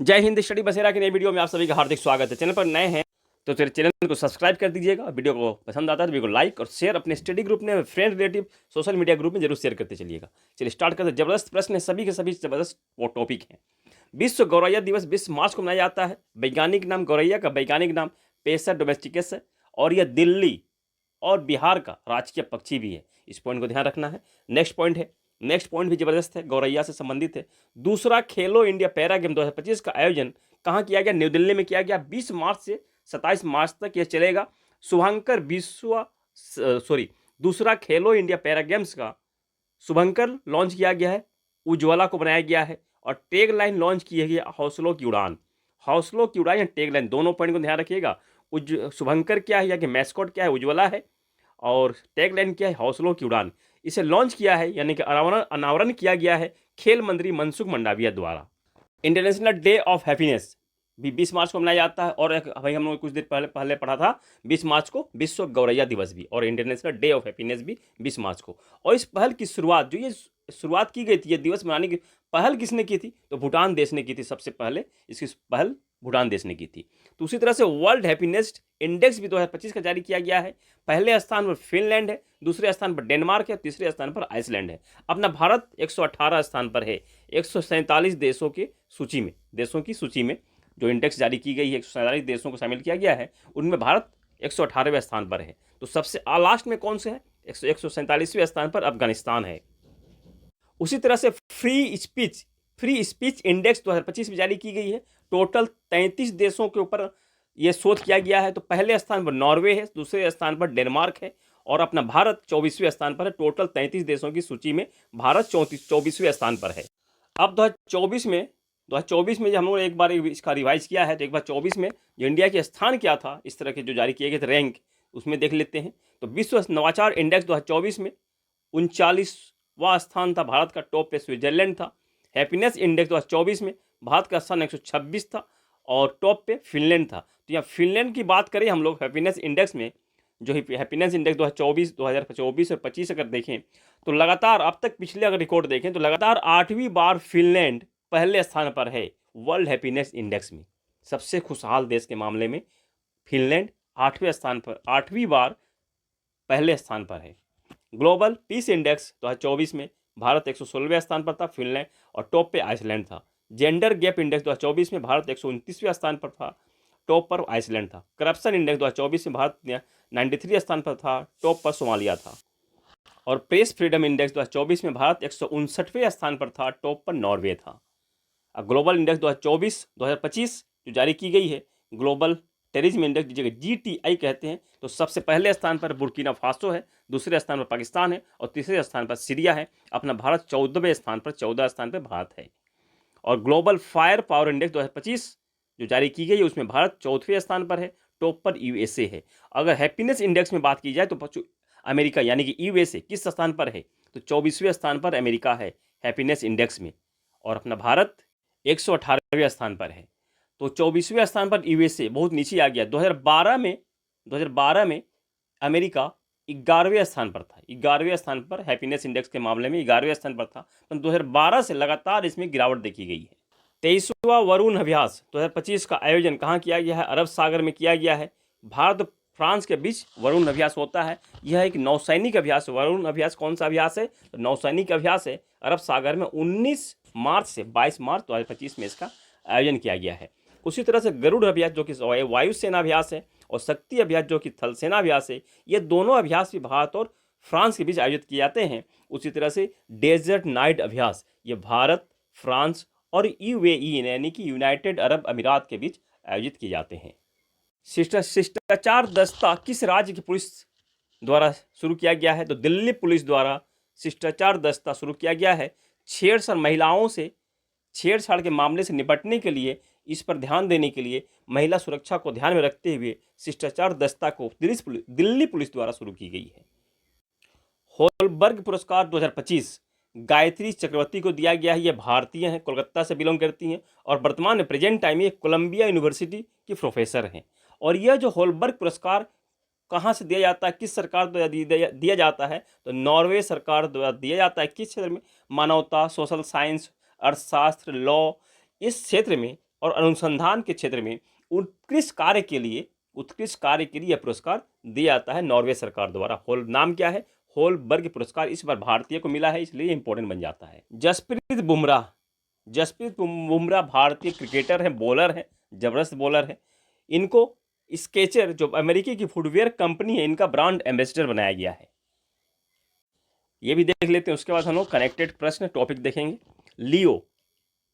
जय हिंद। स्टडी बसेरा की नई वीडियो में आप सभी का हार्दिक स्वागत है। चैनल पर नए हैं तो चैनल को सब्सक्राइब कर दीजिएगा। वीडियो को पसंद आता है तो वीडियो को लाइक और शेयर अपने स्टडी ग्रुप में, friend relative social media group में जरूर शेयर करते चलिएगा। चलिए स्टार्ट करते हैं। जबरदस्त प्रश्न है, सभी के सभी जबरदस्त वो टॉपिक हैं। विश्व गौरैया दिवस 20 मार्च को मनाया जाता है। वैज्ञानिक नाम गौरैया का वैज्ञानिक नाम पेसर डोमेस्टिकस है और यह दिल्ली और बिहार का राजकीय पक्षी भी है। इस पॉइंट को ध्यान रखना है। नेक्स्ट पॉइंट भी जबरदस्त है, गौरैया से संबंधित है। दूसरा, खेलो इंडिया पैरा गेम 2025 का आयोजन कहाँ किया गया? न्यू दिल्ली में किया गया। 20 मार्च से 27 मार्च तक यह चलेगा। शुभंकर दूसरा खेलो इंडिया पैरा गेम्स का शुभंकर लॉन्च किया गया है, उज्ज्वला को बनाया गया है और टैग लाइन लॉन्च की है हौसलों की उड़ान। हौसलों की उड़ान या टैग लाइन, दोनों पॉइंट को ध्यान रखिएगा। शुभंकर क्या है या कि मैस्कॉट क्या है? उज्ज्वला है। और टैग लाइन क्या है? हौसलों की उड़ान। इसे लॉन्च किया है यानी कि अनावरण किया गया है खेल मंत्री मनसुख मंडाविया द्वारा। इंटरनेशनल डे ऑफ हैप्पीनेस भी 20 मार्च को मनाया जाता है। और भाई हम लोग कुछ देर पहले पढ़ा था 20 मार्च को विश्व गौरैया दिवस भी और इंटरनेशनल डे ऑफ हैप्पीनेस भी 20 मार्च को। और इस पहल की शुरुआत, जो ये शुरुआत की गई थी, ये दिवस मनाने की पहल किसने की थी? तो भूटान देश ने की थी। सबसे पहले इसकी पहल भूटान देश ने की थी। तो उसी तरह से वर्ल्ड हैप्पीनेस इंडेक्स भी 2025 का जारी किया गया है। पहले स्थान पर फिनलैंड है, दूसरे स्थान पर डेनमार्क है, तीसरे स्थान पर आइसलैंड है। अपना भारत 118 स्थान पर है 147 देशों की सूची में जो इंडेक्स जारी की गई है, 147 देशों को शामिल किया गया है, उनमें भारत 118वें स्थान पर है। तो सबसे लास्ट में कौन से है? 147वें स्थान पर अफगानिस्तान है। उसी तरह से फ्री स्पीच इंडेक्स 2025 में जारी की गई है। टोटल 33 देशों के ऊपर यह शोध किया गया है। तो पहले स्थान पर नॉर्वे है, दूसरे स्थान पर डेनमार्क है और अपना भारत 24वें स्थान पर है। टोटल 33 देशों की सूची में भारत 24वें स्थान पर है। अब 2024 में जब हम लोग एक बार इसका रिवाइज किया है, तो एक बार 24 में जो इंडिया के स्थान क्या था, इस तरह के जो जारी किए गए थे रैंक, उसमें देख लेते हैं। तो विश्व नवाचार इंडेक्स 2024 में 39वां स्थान था भारत का। टॉप पे स्विट्जरलैंड था। हैप्पीनेस इंडेक्स 2024 में भारत का स्थान 126 था और टॉप पे फिनलैंड था। तो यहाँ फिनलैंड की बात करें हम लोग हैप्पीनेस इंडेक्स में, जो हैप्पीनेस इंडेक्स 2024 और 25 अगर देखें तो लगातार अब तक पिछले अगर रिकॉर्ड देखें तो लगातार 8वीं बार फिनलैंड पहले स्थान पर है वर्ल्ड हैप्पीनेस इंडेक्स में। सबसे खुशहाल देश के मामले में फिनलैंड 8वीं बार पहले स्थान पर है। ग्लोबल पीस इंडेक्स 2024 में भारत 116वें स्थान पर था, फिनलैंड और टॉप पे आइसलैंड था। जेंडर गैप इंडेक्स 2024 में भारत 129वें स्थान पर था, टॉप पर आइसलैंड था। करप्शन इंडेक्स 2024 में भारत 93 स्थान पर था, टॉप पर सोमालिया था। और प्रेस फ्रीडम इंडेक्स 2024 में भारत 159वें स्थान पर था, टॉप पर नॉर्वे था। ग्लोबल इंडेक्स 2025 जो जारी की गई है, ग्लोबल टेररिज्म इंडेक्स जिसे GTI कहते हैं, तो सबसे पहले स्थान पर बुर्किना फासो है, दूसरे स्थान पर पाकिस्तान है और तीसरे स्थान पर सीरिया है। अपना भारत 14वें स्थान पर 14 स्थान पर भारत है। और ग्लोबल फायर पावर इंडेक्स 2025 जो जारी की गई है, उसमें भारत 4वें स्थान पर है, टॉप पर USA है। अगर हैप्पीनेस इंडेक्स में बात की जाए तो अमेरिका यानी कि USA किस स्थान पर है? तो 24वें स्थान पर अमेरिका है हैप्पीनेस इंडेक्स में और अपना भारत 118वें स्थान पर है। तो 24वें स्थान पर USA बहुत नीचे आ गया। 2012 में अमेरिका 11वें स्थान पर था, 11वें स्थान पर हैप्पीनेस इंडेक्स के मामले में 11वें स्थान पर था। तो 2012 से लगातार इसमें गिरावट देखी गई है। 23वां वरुण अभ्यास 2025 का आयोजन कहाँ किया गया है? अरब सागर में किया गया है। भारत फ्रांस के बीच वरुण अभ्यास होता है। यह एक नौसैनिक अभ्यास। वरुण अभ्यास कौन सा अभ्यास है? तो नौसैनिक अभ्यास है। अरब सागर में 19 मार्च से 22 मार्च 2025 में इसका आयोजन किया गया है। उसी तरह से गरुड़ अभ्यास जो कि वायुसेना अभ्यास है और शक्ति अभ्यास जो कि थल सेना अभ्यास है, ये दोनों अभ्यास भी भारत और फ्रांस के बीच आयोजित किए जाते हैं। उसी तरह से डेजर्ट नाइट अभ्यास, ये भारत, फ्रांस और UAE यानी कि यूनाइटेड अरब अमीरात के बीच आयोजित किए जाते हैं। शिष्टाचार दस्ता किस राज्य की पुलिस द्वारा शुरू किया गया है? तो दिल्ली पुलिस द्वारा शिष्टाचार दस्ता शुरू किया गया है। महिलाओं से छेड़छाड़ के मामले से निपटने के लिए, इस पर ध्यान देने के लिए, महिला सुरक्षा को ध्यान में रखते हुए शिष्टाचार दस्ता को दिल्ली पुलिस द्वारा शुरू की गई है। होलबर्ग पुरस्कार 2025 गायत्री चक्रवर्ती को दिया गया है। ये भारतीय हैं, कोलकाता से बिलोंग करती हैं और वर्तमान में प्रेजेंट टाइम में कोलंबिया यूनिवर्सिटी की प्रोफेसर हैं। और यह जो होलबर्ग पुरस्कार कहाँ से दिया जाता है, किस सरकार द्वारा दिया जाता है? तो नॉर्वे सरकार द्वारा दिया जाता है। किस क्षेत्र में? मानवता, सोशल साइंस, अर्थशास्त्र, लॉ, इस क्षेत्र में और अनुसंधान के क्षेत्र में उत्कृष्ट कार्य के लिए यह पुरस्कार दिया जाता है नॉर्वे सरकार द्वारा। नाम क्या है? होलबर्ग पुरस्कार। इस बार भारतीय को मिला है, इसलिए इंपॉर्टेंट बन जाता है। जसप्रीत बुमराह भारतीय क्रिकेटर हैं, बॉलर हैं, जबरदस्त बॉलर है। इनको स्केचर जो अमेरिकी की फुटवेयर कंपनी है, इनका ब्रांड एम्बेसडर बनाया गया है। ये भी देख लेते हैं। उसके बाद हम लोग कनेक्टेड प्रश्न टॉपिक देखेंगे। लियो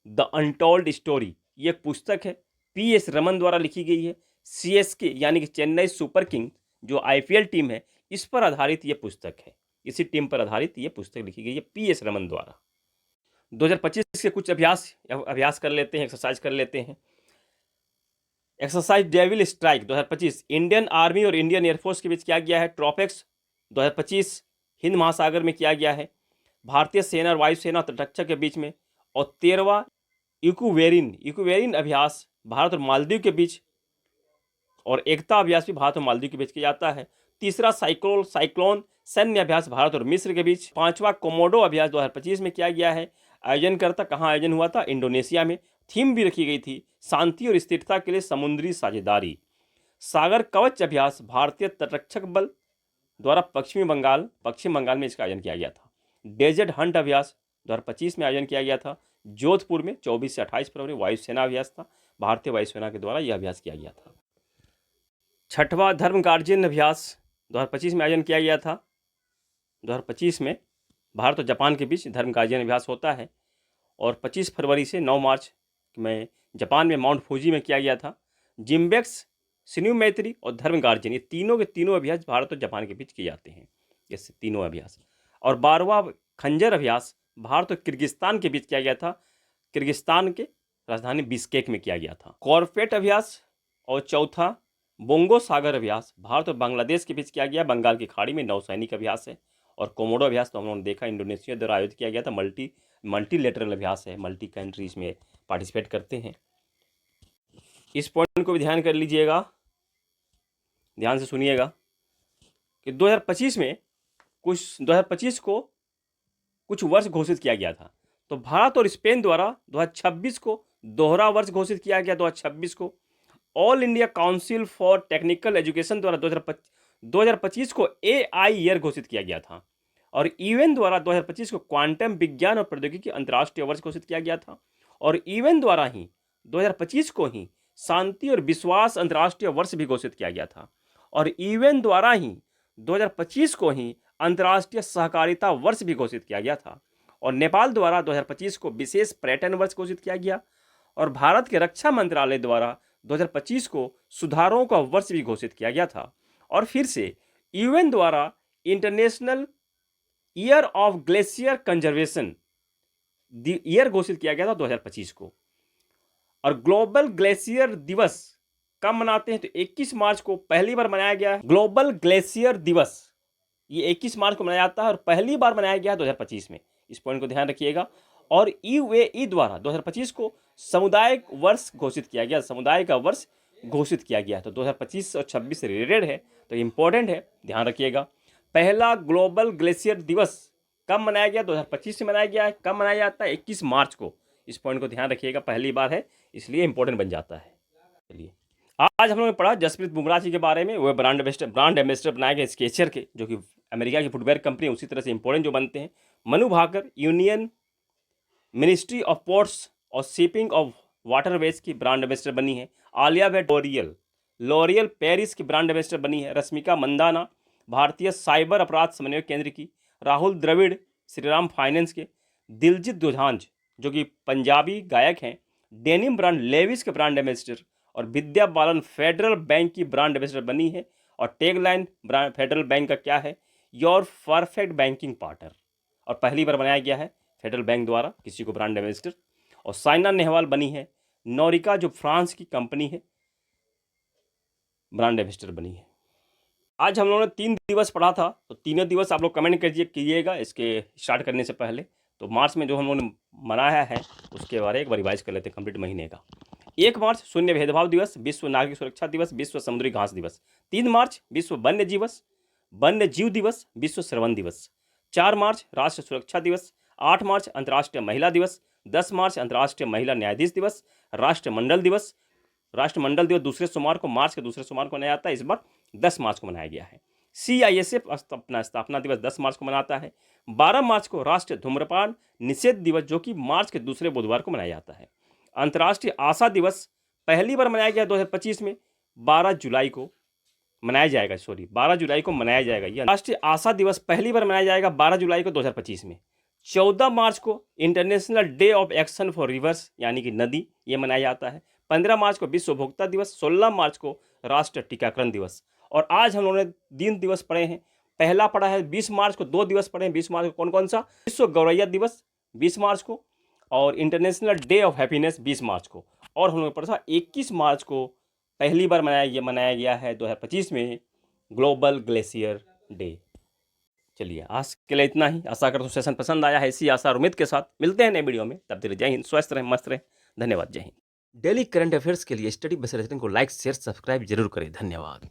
द अनटोल्ड स्टोरी, ये एक पुस्तक है, PS रमन द्वारा लिखी गई है। CSK यानी कि चेन्नई सुपर किंग जो IPL टीम है, इस पर आधारित ये पुस्तक है। इसी टीम पर आधारित ये पुस्तक लिखी गई है PS रमन द्वारा। 2025 के कुछ अभ्यास कर लेते हैं, एक्सरसाइज कर लेते हैं। Exercise devil strike 2025 Indian army और इंडियन एयरफोर्स के बीच किया गया है। ट्रॉपेक्स 2025 हिंद महासागर में किया गया है। भारतीय सेना और वायुसेना तटरक्षक के बीच में। और 13वां इक्वेरिन अभ्यास भारत और मालदीव के बीच, और एकता अभ्यास भी भारत और मालदीव के बीच किया जाता है। तीसरा साइक्लोन सैन्य अभ्यास भारत और मिस्र के बीच। 5वां कोमोडो अभ्यास 2025 में किया गया है। आयोजनकर्ता कहाँ आयोजन हुआ था? इंडोनेशिया में। थीम भी रखी गई थी शांति और स्थिरता के लिए समुद्री साझेदारी। सागर कवच अभ्यास भारतीय तटरक्षक बल द्वारा पश्चिम बंगाल में इसका आयोजन किया गया था। डेजर्ट हंट अभ्यास 2025 में आयोजन किया गया था जोधपुर में। 24 से 28 फरवरी वायुसेना अभ्यास था, भारतीय वायुसेना के द्वारा यह अभ्यास किया गया था। 6वां धर्म गार्जियन अभ्यास 2025 में आयोजन किया गया था। 2025 में भारत और जापान के बीच धर्म गार्जियन अभ्यास होता है। और 25 फरवरी से 9 मार्च में जापान में माउंट फूजी में किया गया था। जिम्बेक्स, सिन्यू मैत्री और धर्म गार्जियन, ये तीनों के तीनों अभ्यास भारत और जापान के बीच किए जाते हैं, ये तीनों अभ्यास। और 12वां खंजर अभ्यास भारत और किर्गिस्तान के बीच किया गया था। किर्गिस्तान के राजधानी बिश्केक में किया गया था। कॉर्पेट अभ्यास। और चौथा बोंगो सागर अभ्यास भारत और बांग्लादेश के बीच किया गया, बंगाल की खाड़ी में नौसैनिक अभ्यास है। और कोमोडो अभ्यास तो हम लोगों ने देखा इंडोनेशिया द्वारा आयोजित किया गया था, मल्टीलेटरल अभ्यास है, मल्टी कंट्रीज में पार्टिसिपेट करते हैं। इस पॉइंट को भी ध्यान कर लीजिएगा, ध्यान से सुनिएगा कि 2025 को कुछ वर्ष घोषित किया गया था। तो भारत और स्पेन द्वारा 2026 को दोहरा वर्ष घोषित किया गया। 2026 को all India council for technical education द्वारा 2025 को AI ईयर घोषित किया गया था। और UN द्वारा 2025 को क्वांटम विज्ञान और प्रौद्योगिकी अंतर्राष्ट्रीय वर्ष घोषित किया गया था। और UN द्वारा ही 2025 को ही शांति और विश्वास अंतर्राष्ट्रीय वर्ष भी घोषित किया गया था। और UN द्वारा ही 2025 को ही अंतर्राष्ट्रीय सहकारिता वर्ष भी घोषित किया गया था। और नेपाल द्वारा 2025 को विशेष पर्यटन वर्ष घोषित किया गया। और भारत के रक्षा मंत्रालय द्वारा 2025 को सुधारों का वर्ष भी घोषित किया गया था। और फिर से UN द्वारा international year of glacier conservation year घोषित किया गया था 2025 को। और ग्लोबल ग्लेशियर दिवस कब मनाते हैं? तो 21 मार्च को पहली बार मनाया गया है ग्लोबल ग्लेशियर दिवस। ये 21 मार्च को मनाया जाता है और पहली बार मनाया गया है 2025 में। इस पॉइंट को ध्यान रखिएगा। और UAE द्वारा 2025 को सामुदायिक वर्ष घोषित किया गया, समुदाय का वर्ष घोषित किया गया। तो 2025 और 26 से रिलेटेड है, तो इंपॉर्टेंट है, ध्यान रखिएगा। पहला ग्लोबल ग्लेशियर दिवस कब मनाया गया? 2025 से मनाया गया है। कब मनाया जाता है? 21 मार्च को। इस पॉइंट को ध्यान रखिएगा, पहली बार है इसलिए इंपॉर्टेंट बन जाता है। चलिए, आज हम लोगों ने पढ़ा जसप्रीत बुमराह जी के बारे में। वो ब्रांड एम्बेसडर बनाए गए स्केचर के, जो कि अमेरिका की फुटवेयर कंपनी, उसी तरह से इंपॉर्टेंट जो बनते हैं। Manu Bhaker union ministry of ports और शिपिंग ऑफ वाटरवेज की ब्रांड एम्बेसडर बनी है। आलिया भट्ट लॉरियल पेरिस की ब्रांड एम्बेसडर बनी है। रश्मिका मंदाना भारतीय साइबर अपराध समन्वय केंद्र की। राहुल द्रविड़ श्रीराम फाइनेंस के। दिलजीत दोसांझ जो कि पंजाबी गायक हैं, डेनिम ब्रांड लेविस के ब्रांड एम्बेसडर। और विद्या बालन फेडरल बैंक की ब्रांड एम्बेसडर बनी है। और टैगलाइन फेडरल बैंक का क्या है? Your perfect banking partner. और पहली बार बनाया गया है फेडरल बैंक द्वारा किसी को ब्रांड एम्बेसडर। और साइना नेहवाल बनी है नोरिका, जो फ्रांस की कंपनी है, ब्रांड एम्बेसडर बनी है। आज हम लोगों ने 3 दिवस पढ़ा था, तो तीनों दिवस आप लोग कमेंट कीजिएगा इसके स्टार्ट करने से पहले। तो मार्च में जो हम लोगों ने मनाया है उसके बारे में एक बार रिवाइज कर लेते हैं कंप्लीट महीने का। 1 मार्च शून्य भेदभाव दिवस, विश्व नागरिक सुरक्षा दिवस, विश्व समुद्री घास दिवस। 3 मार्च विश्व वन्य जीव दिवस, विश्व श्रवण दिवस। 4 मार्च राष्ट्रीय सुरक्षा दिवस। 8 मार्च अंतर्राष्ट्रीय महिला दिवस। 10 मार्च अंतर्राष्ट्रीय महिला न्यायाधीश दिवस। राष्ट्रमंडल दिवस दूसरे सोमवार को, मार्च के दूसरे सोमवार को मनाया जाता है। इस बार 10 मार्च को मनाया गया है। CISF अपना स्थापना दिवस 10 मार्च को मनाता है। 12 मार्च को राष्ट्रीय धूम्रपान निषेध दिवस, जो कि मार्च के दूसरे बुधवार को मनाया जाता है। अंतर्राष्ट्रीय आशा दिवस पहली बार मनाया गया 2025 में, 12 जुलाई को मनाया जाएगा। 12 जुलाई को मनाया जाएगा। ये राष्ट्रीय आशा दिवस पहली बार मनाया जाएगा 12 जुलाई को 2025 में। 14 मार्च को international day of action for reverse, यानी कि नदी, ये मनाया जाता है। 15 मार्च को विश्व उपभोक्ता दिवस, 16 मार्च को राष्ट्रीय टीकाकरण दिवस। और आज हम लोगों ने 3 दिवस पढ़े हैं। पहला पढ़ा है 20 मार्च को, 2 दिवस पढ़े हैं 20 मार्च को। कौन कौन सा? विश्व गौरैया दिवस 20 मार्च को, और इंटरनेशनल डे ऑफ हैप्पीनेस 20 मार्च को। और हम लोगों ने पढ़ा था 21 मार्च को पहली बार मनाया गया है 2025 में ग्लोबल ग्लेशियर डे। चलिए, आज के लिए इतना ही। आशा करता हूँ सेशन पसंद आया है। इसी आशा और उम्मीद के साथ मिलते हैं नए वीडियो में। तब तक जय हिंद, स्वस्थ रहें, मस्त रहें। धन्यवाद। जय हिंद। डेली करंट अफेयर्स के लिए स्टडी बेस को लाइक, शेयर, सब्सक्राइब जरूर करें। धन्यवाद।